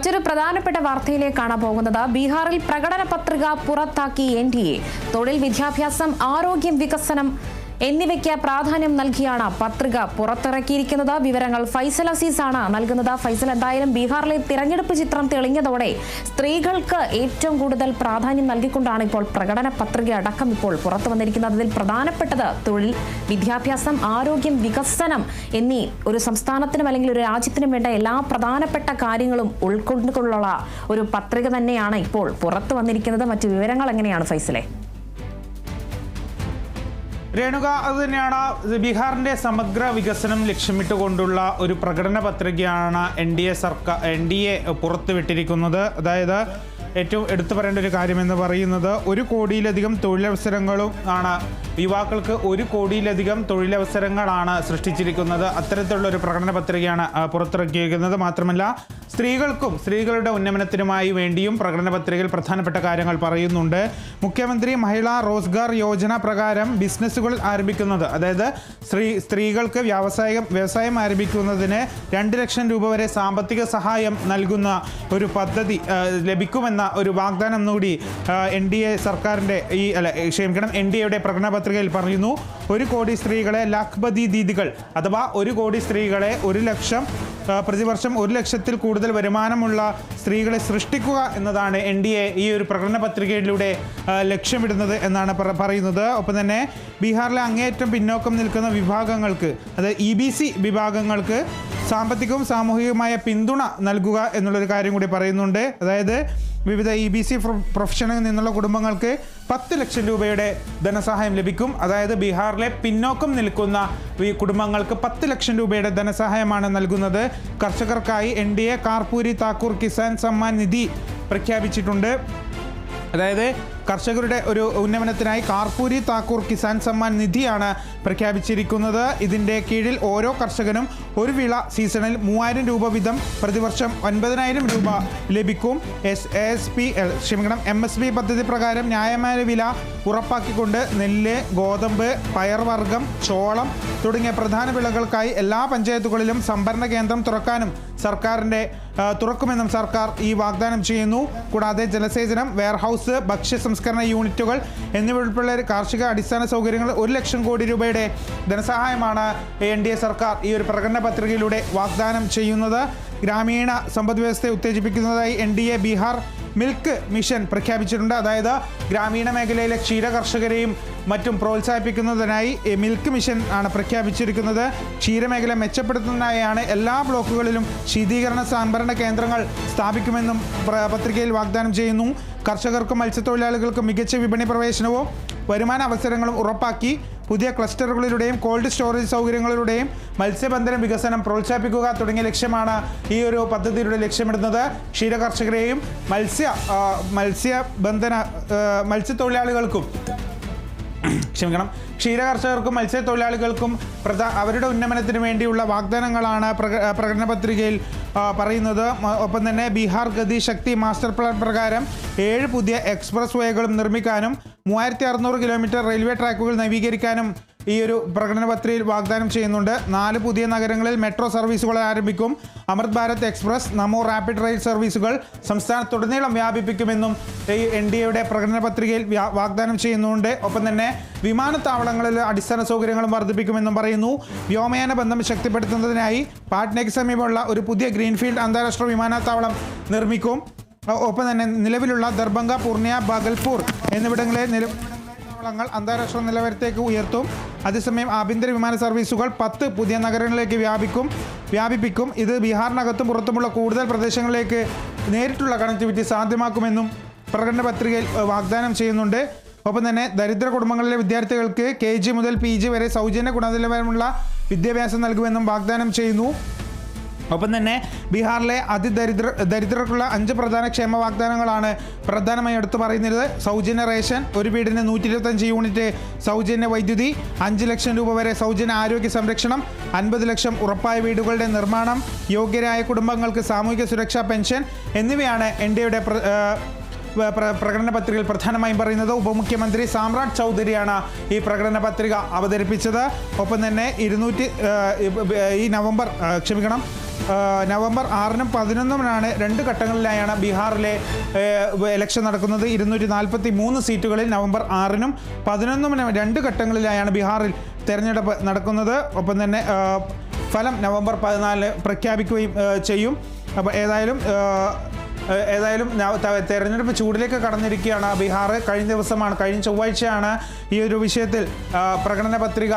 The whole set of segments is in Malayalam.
മറ്റൊരു പ്രധാനപ്പെട്ട വാർത്തയിലേക്കാണ് പോകുന്നത്. ബീഹാറിൽ പ്രകടന പത്രിക പുറത്താക്കി NDA. തൊഴിൽ, വിദ്യാഭ്യാസം, ആരോഗ്യം, വികസനം എന്നിവയ്ക്ക് പ്രാധാന്യം നൽകിയാണ് പത്രിക പുറത്തിറക്കിയിരിക്കുന്നത്. വിവരങ്ങൾ ഫൈസൽ അസീസ് ആണ് നൽകുന്നത്. ഫൈസൽ, എന്തായാലും ബീഹാറിലെ തിരഞ്ഞെടുപ്പ് ചിത്രം തെളിഞ്ഞതോടെ സ്ത്രീകൾക്ക് ഏറ്റവും കൂടുതൽ പ്രാധാന്യം നൽകിക്കൊണ്ടാണ് ഇപ്പോൾ പ്രകടന പത്രിക അടക്കം ഇപ്പോൾ പുറത്തു വന്നിരിക്കുന്നത്. അതിൽ പ്രധാനപ്പെട്ടത് തൊഴിൽ, വിദ്യാഭ്യാസം, ആരോഗ്യം, വികസനം എന്നീ ഒരു സംസ്ഥാനത്തിനും അല്ലെങ്കിൽ ഒരു രാജ്യത്തിനും വേണ്ട എല്ലാ പ്രധാനപ്പെട്ട കാര്യങ്ങളും ഉൾക്കൊണ്ടുകൊണ്ടുള്ള ഒരു പത്രിക തന്നെയാണ് ഇപ്പോൾ പുറത്തു വന്നിരിക്കുന്നത്. മറ്റു വിവരങ്ങൾ എങ്ങനെയാണ് ഫൈസലെ? രേണുക, അതുതന്നെയാണ് ബീഹാറിന്റെ സമഗ്ര വികസനം ലക്ഷ്യമിട്ടുകൊണ്ടുള്ള ഒരു പ്രകടന പത്രികയാണ് NDA പുറത്തുവിട്ടിരിക്കുന്നത്. അതായത് ഏറ്റവും എടുത്തു പറയേണ്ട ഒരു കാര്യമെന്ന് പറയുന്നത് 1 കോടിയിലധികം തൊഴിലവസരങ്ങളും ആണ്. യുവാക്കൾക്ക് 1 കോടിയിലധികം തൊഴിലവസരങ്ങളാണ് സൃഷ്ടിച്ചിരിക്കുന്നത്. അത്തരത്തിലുള്ള ഒരു പ്രകടന പത്രികയാണ് പുറത്തിറക്കിയിരിക്കുന്നത്. മാത്രമല്ല സ്ത്രീകൾക്കും സ്ത്രീകളുടെ ഉന്നമനത്തിനുമായി വേണ്ടിയും പ്രകടന പത്രികയിൽ പ്രധാനപ്പെട്ട കാര്യങ്ങൾ പറയുന്നുണ്ട്. മുഖ്യമന്ത്രി മഹിളാ റോസ്ഗാർ യോജന പ്രകാരം ബിസിനസ്സുകൾ ആരംഭിക്കുന്നത്, അതായത് സ്ത്രീകൾക്ക് വ്യവസായം ആരംഭിക്കുന്നതിന് 2 ലക്ഷം രൂപ വരെ സാമ്പത്തിക സഹായം നൽകുന്ന ഒരു പദ്ധതി ലഭിക്കുമെന്ന ഒരു വാഗ്ദാനം കൂടി NDAയുടെ പ്രകടന പത്രികയിൽ പറയുന്നു. 1 കോടി സ്ത്രീകളെ ലാഖ്പതി ദീദികൾ അഥവാ 1 കോടി സ്ത്രീകളെ 1 ലക്ഷം പ്രതിവർഷം 1 ലക്ഷത്തിൽ കൂടുതൽ വരുമാനമുള്ള സ്ത്രീകളെ സൃഷ്ടിക്കുക എന്നതാണ് NDA ഈ ഒരു പ്രകടന പത്രികയിലൂടെ ലക്ഷ്യമിടുന്നത് എന്നാണ് പറയുന്നത്. ഒപ്പം തന്നെ ബീഹാറിലെ അങ്ങേയറ്റം പിന്നോക്കം നിൽക്കുന്ന വിഭാഗങ്ങൾക്ക്, അതായത് EBC വിഭാഗങ്ങൾക്ക് സാമ്പത്തികവും സാമൂഹികവുമായ പിന്തുണ നൽകുക എന്നുള്ളൊരു കാര്യം കൂടി പറയുന്നുണ്ട്. അതായത് വിവിധ EBC പ്രൊഫഷനിൽ നിന്നുള്ള കുടുംബങ്ങൾക്ക് 10 ലക്ഷം രൂപയുടെ ധനസഹായം ലഭിക്കും. അതായത് ബീഹാറിലെ പിന്നോക്കം നിൽക്കുന്ന കുടുംബങ്ങൾക്ക് 10 ലക്ഷം രൂപയുടെ ധനസഹായമാണ് നൽകുന്നത്. കർഷകർക്കായി NDA കാർപൂരി താക്കൂർ കിസാൻ സമ്മാൻ നിധി പ്രഖ്യാപിച്ചിട്ടുണ്ട്. അതായത് കർഷകരുടെ ഒരു ഉന്നമനത്തിനായി കാർപൂരി താക്കൂർ കിസാൻ സമ്മാൻ നിധിയാണ് പ്രഖ്യാപിച്ചിരിക്കുന്നത്. ഇതിൻ്റെ കീഴിൽ ഓരോ കർഷകനും ഒരു വിള സീസണിൽ 3000 രൂപ വീതം പ്രതിവർഷം 9000 രൂപ ലഭിക്കും. MSP പദ്ധതി പ്രകാരം ന്യായമായ വില ഉറപ്പാക്കിക്കൊണ്ട് നെല്ല്, ഗോതമ്പ്, പയർവർഗ്ഗം, ചോളം തുടങ്ങിയ പ്രധാന വിളകൾക്കായി എല്ലാ പഞ്ചായത്തുകളിലും സംഭരണ കേന്ദ്രം തുറക്കുമെന്നും സർക്കാർ ഈ വാഗ്ദാനം ചെയ്യുന്നു. കൂടാതെ ജലസേചനം, വെയർഹൌസ്, ഭക്ഷ്യ സംസ്കരണ യൂണിറ്റുകൾ എന്നിവ ഉൾപ്പെടെ കാർഷിക അടിസ്ഥാന സൗകര്യങ്ങൾ 1 ലക്ഷം കോടി രൂപയുടെ ധനസഹായമാണ് NDA സർക്കാർ ഈ ഒരു പ്രകടന പത്രികയിലൂടെ വാഗ്ദാനം ചെയ്യുന്നത്. ഗ്രാമീണ സമ്പദ് വ്യവസ്ഥയെ ഉത്തേജിപ്പിക്കുന്നതായി NDA ബീഹാർ മിൽക്ക് മിഷൻ പ്രഖ്യാപിച്ചിട്ടുണ്ട്. അതായത് ഗ്രാമീണ മേഖലയിലെ ക്ഷീര കർഷകരെയും മറ്റും പ്രോത്സാഹിപ്പിക്കുന്നതിനായി മിൽക്ക് മിഷൻ ആണ് പ്രഖ്യാപിച്ചിരിക്കുന്നത്. ക്ഷീരമേഖല മെച്ചപ്പെടുത്തുന്നതിനായാണ് എല്ലാ ബ്ലോക്കുകളിലും ശീതീകരണ സംഭരണ കേന്ദ്രങ്ങൾ സ്ഥാപിക്കുമെന്നും പത്രികയിൽ വാഗ്ദാനം ചെയ്യുന്നു. കർഷകർക്കും മത്സ്യത്തൊഴിലാളികൾക്കും മികച്ച വിപണി പ്രവേശനവും വരുമാന അവസരങ്ങളും ഉറപ്പാക്കി പുതിയ ക്ലസ്റ്ററുകളിലൂടെയും കോൾഡ് സ്റ്റോറേജ് സൗകര്യങ്ങളിലൂടെയും മത്സ്യബന്ധന വികസനം പ്രോത്സാഹിപ്പിക്കുക തുടങ്ങിയ ലക്ഷ്യമാണ് ഈ ഒരു പദ്ധതിയിലൂടെ ലക്ഷ്യമിടുന്നത്. ക്ഷീരകർഷകരെയും ക്ഷീരകർഷകർക്കും മത്സ്യത്തൊഴിലാളികൾക്കും അവരുടെ ഉന്നമനത്തിന് വേണ്ടിയുള്ള വാഗ്ദാനങ്ങളാണ് പ്രകടന പത്രികയിൽ പറയുന്നത്. ഒപ്പം തന്നെ ബീഹാർ ഗതി ശക്തി മാസ്റ്റർ പ്ലാൻ പ്രകാരം 7 പുതിയ എക്സ്പ്രസ് വേകളും നിർമ്മിക്കാനും 3600 കിലോമീറ്റർ റെയിൽവേ ട്രാക്കുകൾ നവീകരിക്കാനും ഈ ഒരു പ്രകടന പത്രികയിൽ വാഗ്ദാനം ചെയ്യുന്നുണ്ട്. 4 പുതിയ നഗരങ്ങളിൽ മെട്രോ സർവീസുകൾ ആരംഭിക്കും. അമൃത് ഭാരത് എക്സ്പ്രസ്, നമോ റാപ്പിഡ് റെയിൽ സർവീസുകൾ സംസ്ഥാനത്തുടനീളം വ്യാപിപ്പിക്കുമെന്നും ഈ NDAയുടെ പ്രകടന പത്രികയിൽ വാഗ്ദാനം ചെയ്യുന്നുണ്ട്. ഒപ്പം തന്നെ വിമാനത്താവളങ്ങളിൽ അടിസ്ഥാന സൗകര്യങ്ങളും വർദ്ധിപ്പിക്കുമെന്നും പറയുന്നു. വ്യോമയാന ബന്ധം ശക്തിപ്പെടുത്തുന്നതിനായി പാട്നയ്ക്ക് സമീപമുള്ള ഒരു പുതിയ ഗ്രീൻഫീൽഡ് അന്താരാഷ്ട്ര വിമാനത്താവളം നിർമ്മിക്കും. ഒപ്പം തന്നെ നിലവിലുള്ള ദർഭംഗ, പൂർണിയ, ഭാഗൽപൂർ എന്നിവിടങ്ങളിലെ വിമാനത്താവളങ്ങൾ അന്താരാഷ്ട്ര നിലവാരത്തേക്ക് ഉയർത്തും. അതേസമയം ആഭ്യന്തര വിമാന സർവീസുകൾ 10 പുതിയ നഗരങ്ങളിലേക്ക് വ്യാപിപ്പിക്കും. ഇത് ബീഹാറിനകത്തും പുറത്തുമുള്ള കൂടുതൽ പ്രദേശങ്ങളിലേക്ക് നേരിട്ടുള്ള കണക്ടിവിറ്റി സാധ്യമാക്കുമെന്നും പ്രകടന പത്രികയിൽ വാഗ്ദാനം ചെയ്യുന്നുണ്ട്. ഒപ്പം തന്നെ ദരിദ്ര കുടുംബങ്ങളിലെ വിദ്യാർത്ഥികൾക്ക് KG മുതൽ PG വരെ സൗജന്യ ഗുണനിലവാരമുള്ള വിദ്യാഭ്യാസം നൽകുമെന്നും വാഗ്ദാനം ചെയ്യുന്നു. ഒപ്പം തന്നെ ബീഹാറിലെ ദരിദ്രർക്കുള്ള 5 പ്രധാന ക്ഷേമ വാഗ്ദാനങ്ങളാണ് പ്രധാനമായി എടുത്തു പറയുന്നത്. സൗജന്യ റേഷൻ, ഒരു വീടിന് 125 യൂണിറ്റ് സൗജന്യ വൈദ്യുതി, 5 ലക്ഷം രൂപ വരെ സൗജന്യ ആരോഗ്യ സംരക്ഷണം, 50 ലക്ഷം ഉറപ്പായ വീടുകളുടെ നിർമ്മാണം, യോഗ്യരായ കുടുംബങ്ങൾക്ക് സാമൂഹിക സുരക്ഷാ പെൻഷൻ എന്നിവയാണ് NDAയുടെ പ്രകടന പത്രികയിൽ പ്രധാനമായും പറയുന്നത്. ഉപമുഖ്യമന്ത്രി സാമ്രാട്ട് ചൗധരിയാണ് ഈ പ്രകടന പത്രിക അവതരിപ്പിച്ചത്. ഒപ്പം തന്നെ നവംബർ 6-നും 11-നുമാണ് 2 ഘട്ടങ്ങളിലായാണ് ബീഹാറിലെ ഇലക്ഷൻ നടക്കുന്നത്. 243 സീറ്റുകളിൽ നവംബർ 6-നും 11-നും 2 ഘട്ടങ്ങളിലായാണ് ബീഹാറിൽ തെരഞ്ഞെടുപ്പ് നടക്കുന്നത്. ഒപ്പം തന്നെ ഫലം നവംബർ 14 പ്രഖ്യാപിക്കുകയും ചെയ്യും. അപ്പോൾ ഏതായാലും തെരഞ്ഞെടുപ്പ് ചൂടിലേക്ക് കടന്നിരിക്കുകയാണ് ബീഹാർ. കഴിഞ്ഞ ചൊവ്വാഴ്ചയാണ് ഈ ഒരു വിഷയത്തിൽ പ്രകടന പത്രിക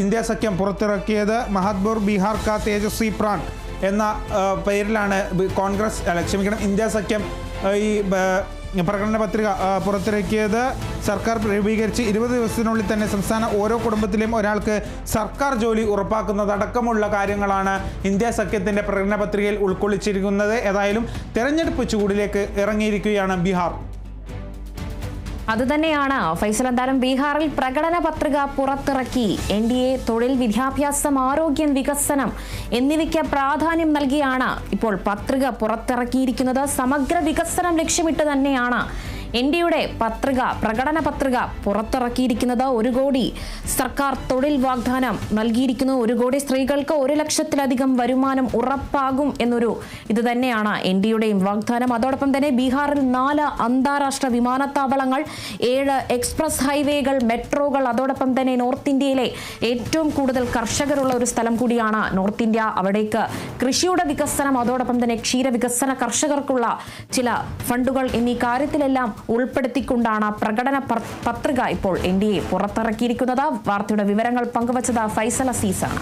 ഇന്ത്യ സഖ്യം പുറത്തിറക്കിയത്. മഹത്ബൂർ ബീഹാർ കാ തേജസ്വി പ്രാൺ എന്ന പേരിലാണ് ഇന്ത്യ സഖ്യം ഈ പ്രകടന പത്രിക പുറത്തിറക്കിയത്. സർക്കാർ രൂപീകരിച്ച് 20 ദിവസത്തിനുള്ളിൽ തന്നെ സംസ്ഥാന ഓരോ കുടുംബത്തിലും ഒരാൾക്ക് സർക്കാർ ജോലി ഉറപ്പാക്കുന്നതടക്കമുള്ള കാര്യങ്ങളാണ് ഇന്ത്യ സഖ്യത്തിൻ്റെ പ്രകടന പത്രികയിൽ ഉൾക്കൊള്ളിച്ചിരിക്കുന്നത്. ഏതായാലും തെരഞ്ഞെടുപ്പ് ചൂടിലേക്ക് ഇറങ്ങിയിരിക്കുകയാണ് ബീഹാർ. അതുതന്നെയാണ് ഫൈസൽ. എന്തായാലും ബീഹാറിൽ പ്രകടന പത്രിക പുറത്തിറക്കി. NDA തൊഴിൽ, വിദ്യാഭ്യാസം, ആരോഗ്യം, വികസനം എന്നിവയ്ക്ക് പ്രാധാന്യം നൽകിയാണ് ഇപ്പോൾ പത്രിക പുറത്തിറക്കിയിരിക്കുന്നത്. സമഗ്ര വികസനം ലക്ഷ്യമിട്ട് തന്നെയാണ് NDAയുടെ പ്രകടന പത്രിക പുറത്തിറക്കിയിരിക്കുന്നത്. 1 കോടി സർക്കാർ തൊഴിൽ വാഗ്ദാനം നൽകിയിരിക്കുന്നു. 1 കോടി സ്ത്രീകൾക്ക് 1 ലക്ഷത്തിലധികം വരുമാനം ഉറപ്പാകും എന്നൊരു ഇത് തന്നെയാണ് NDAയുടെയും വാഗ്ദാനം. അതോടൊപ്പം തന്നെ ബീഹാറിൽ 4 അന്താരാഷ്ട്ര വിമാനത്താവളങ്ങൾ, 7 എക്സ്പ്രസ് ഹൈവേകൾ, മെട്രോകൾ, അതോടൊപ്പം തന്നെ നോർത്ത് ഇന്ത്യയിലെ ഏറ്റവും കൂടുതൽ കർഷകരുള്ള ഒരു സ്ഥലം കൂടിയാണ് നോർത്ത് ഇന്ത്യ. അവിടേക്ക് കൃഷിയുടെ വികസനം, അതോടൊപ്പം തന്നെ ക്ഷീരവികസന കർഷകർക്കുള്ള ചില ഫണ്ടുകൾ എന്നീ കാര്യത്തിലെല്ലാം ഉൾപ്പെടുത്തിക്കൊണ്ടാണ് പ്രകടന പത്രിക ഇപ്പോൾ NDA പുറത്തിറക്കിയിരിക്കുന്നത്. വാർത്തയുടെ വിവരങ്ങൾ പങ്കുവച്ചത് ഫൈസൽ അസീസാണ്.